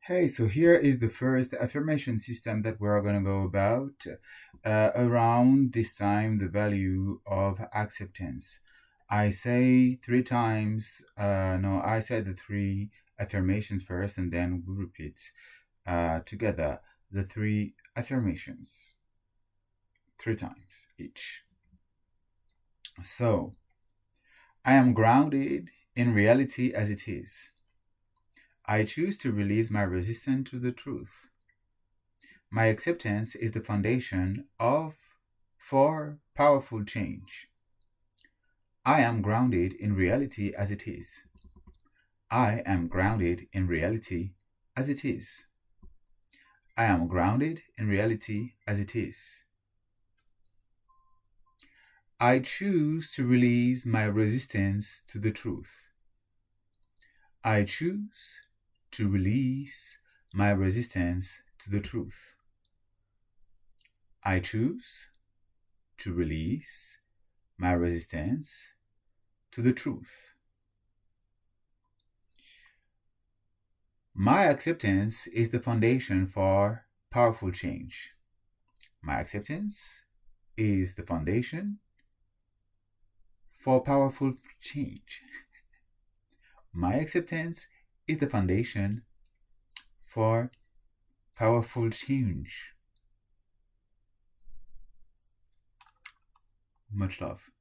Hey, so here is the first affirmation system that we're going to go about. Around this time, the value of acceptance. I say three times, no, I say the three affirmations first, and then we repeat together the three affirmations three times each. So, I am grounded in reality as it is. I choose to release my resistance to the truth. My acceptance is the foundation for powerful change. I am grounded in reality as it is. I am grounded in reality as it is. I am grounded in reality as it is. I choose to release my resistance to the truth. I choose to release my resistance to the truth. I choose to release my resistance to the truth. My acceptance is the foundation for powerful change. My acceptance is the foundation for powerful change. My acceptance is the foundation for powerful change. Much love.